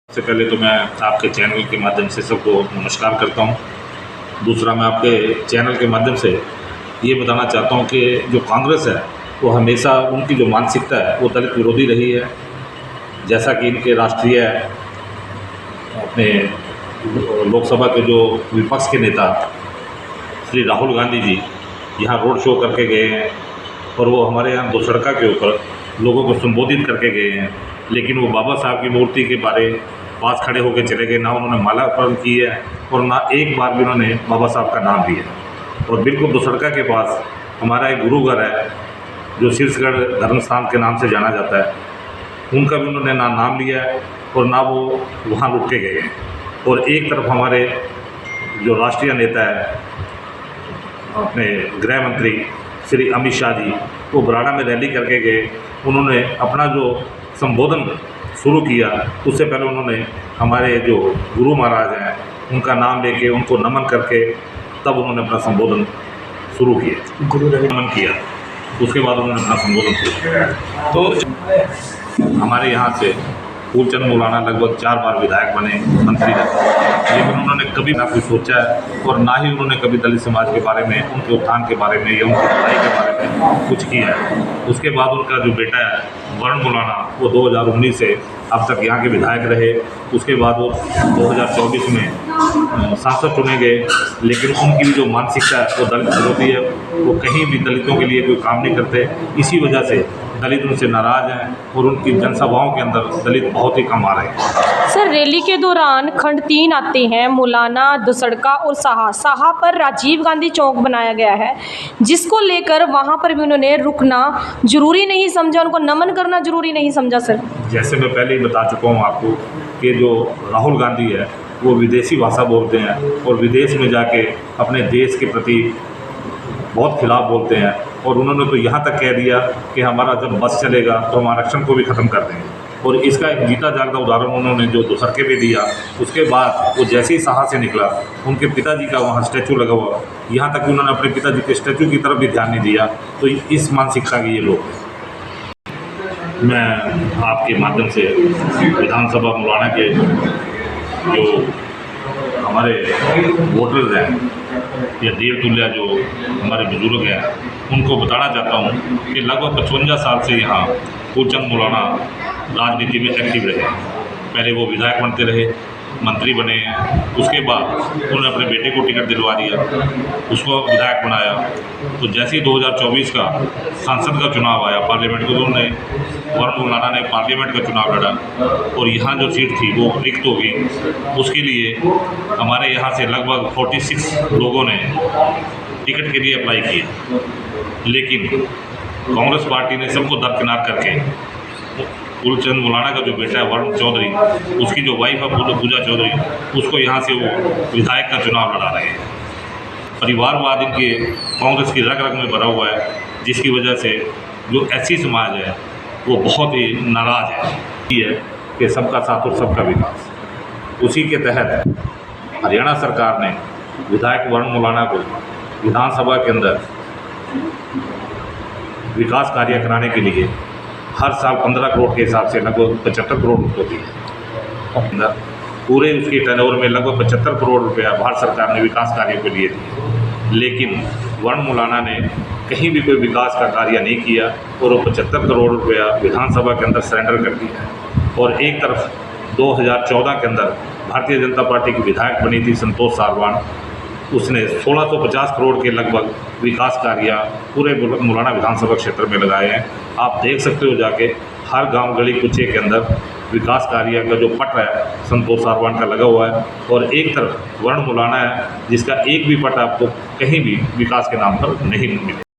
सबसे पहले तो मैं आपके चैनल के माध्यम से सबको नमस्कार करता हूं। दूसरा, मैं आपके चैनल के माध्यम से ये बताना चाहता हूं कि जो कांग्रेस है वो हमेशा उनकी जो मानसिकता है वो दलित विरोधी रही है। जैसा कि इनके राष्ट्रीय अपने लोकसभा के जो विपक्ष के नेता श्री राहुल गांधी जी यहाँ रोड शो करके गए हैं और वो हमारे यहाँ दुसड़का के ऊपर लोगों को संबोधित करके गए हैं, लेकिन वो बाबा साहब की मूर्ति के पास खड़े होकर चले गए। ना उन्होंने माला अर्पण की है और ना एक बार भी उन्होंने बाबा साहब का नाम लिया। और बिल्कुल दुसड़का के पास हमारा एक गुरुघर है जो शीर्षगढ़ धर्म स्थान के नाम से जाना जाता है, उनका भी उन्होंने ना नाम लिया है और ना वो वहाँ रुक के गए हैं। और एक तरफ हमारे जो राष्ट्रीय नेता है अपने गृह मंत्री श्री अमित शाह जी, वो बराड़ा में रैली करके गए। उन्होंने अपना जो संबोधन शुरू किया उससे पहले उन्होंने हमारे जो गुरु महाराज हैं उनका नाम लेके उनको नमन करके तब उन्होंने अपना संबोधन शुरू किया, गुरु नमन किया। उसके बाद उन्होंने अपना संबोधन शुरू किया। तो हमारे यहाँ से फूलचंद मौलाना लगभग 4 बार विधायक बने, मंत्री रहे, लेकिन उन्होंने कभी ना कुछ सोचा है और ना ही उन्होंने कभी दलित समाज के बारे में, उनके उत्थान के बारे में या उनकी पढ़ाई के बारे में कुछ किया है। उसके बाद उनका जो बेटा है वरुण मौलाना, वो 2019 से अब तक यहाँ के विधायक रहे। उसके बाद वो 2024 में सांसद चुने गए, लेकिन उनकी जो मानसिकता है वो दलित विरोधी है। वो कहीं भी दलितों के लिए कोई काम नहीं करते। इसी वजह से दलित उनसे नाराज़ हैं और उनकी जनसभाओं के अंदर दलित बहुत ही कम आ रहे हैं। सर, रैली के दौरान खंड 3 आते हैं, मौलाना, दुसड़का और साहा पर राजीव गांधी चौक बनाया गया है, जिसको लेकर वहां पर भी उन्होंने रुकना जरूरी नहीं समझा, उनको नमन करना जरूरी नहीं समझा। सर, जैसे मैं पहले ही बता चुका हूँ आपको कि जो राहुल गांधी है वो विदेशी भाषा बोलते हैं और विदेश में जाके अपने देश के प्रति बहुत खिलाफ बोलते हैं। और उन्होंने तो यहाँ तक कह दिया कि हमारा जब बस चलेगा तो हम आरक्षण को भी ख़त्म कर देंगे। और इसका एक जीता जागता उदाहरण उन्होंने जो दुसड़के पे दिया। उसके बाद वो जैसे ही साहा से निकला, उनके पिताजी का वहाँ स्टैचू लगा हुआ, यहाँ तक कि उन्होंने अपने पिताजी के स्टैचू की तरफ भी ध्यान नहीं दिया। तो इस मानसिकता के ये लोग हैं। मैं आपके माध्यम से विधानसभा मौलाना के जो हमारे वोटर्स हैं या देव तुल्या जो हमारे बुजुर्ग हैं, उनको बताना चाहता हूँ कि लगभग 55 साल से यहाँ फूलचंद मौलाना राजनीति में एक्टिव रहे। पहले वो विधायक बनते रहे, मंत्री बने, उसके बाद उन्होंने अपने बेटे को टिकट दिलवा दिया, उसको विधायक बनाया। तो जैसे ही 2024 का सांसद का चुनाव आया पार्लियामेंट को, तो उन्होंने वरुण मौलाना ने पार्लियामेंट का चुनाव लड़ा और यहाँ जो सीट थी वो रिक्त हो गई। उसके लिए हमारे यहाँ से लगभग 46 लोगों ने टिकट के लिए अप्लाई किया, लेकिन कांग्रेस पार्टी ने सबको दरकिनार करके फूलचंद मौलाना का जो बेटा है वरुण चौधरी, उसकी जो वाइफ है पूजा चौधरी, उसको यहाँ से वो विधायक का चुनाव लड़ा रहे हैं। परिवारवाद इनके कांग्रेस की रग रग में भरा हुआ है, जिसकी वजह से जो एससी समाज है वो बहुत ही नाराज़ है। ये है कि सबका साथ और सबका विकास, उसी के तहत हरियाणा सरकार ने विधायक वरुण मौलाना को विधानसभा के अंदर विकास कार्य कराने के लिए हर साल 15 करोड़ के हिसाब से लगभग 75 करोड़ होती है। पूरे उसके टर्नओवर में लगभग 75 करोड़ रुपया भारत सरकार ने विकास कार्यों के लिए दिए, लेकिन वरुण मौलाना ने कहीं भी कोई विकास का कार्य नहीं किया और वो 75 करोड़ रुपया विधानसभा के अंदर सरेंडर कर दिया। और एक तरफ 2014 के अंदर भारतीय जनता पार्टी की विधायक बनी थी संतोष सारवान, उसने 1650 करोड़ के लगभग विकास कार्य पूरे मौलाना विधानसभा क्षेत्र में लगाए हैं। आप देख सकते हो जाके हर गांव गली कुचे के अंदर विकास कार्य का जो पट है संतोष सारवान का लगा हुआ है, और एक तरफ वरुण मौलाना है जिसका एक भी पट आपको कहीं भी विकास के नाम पर नहीं मिले।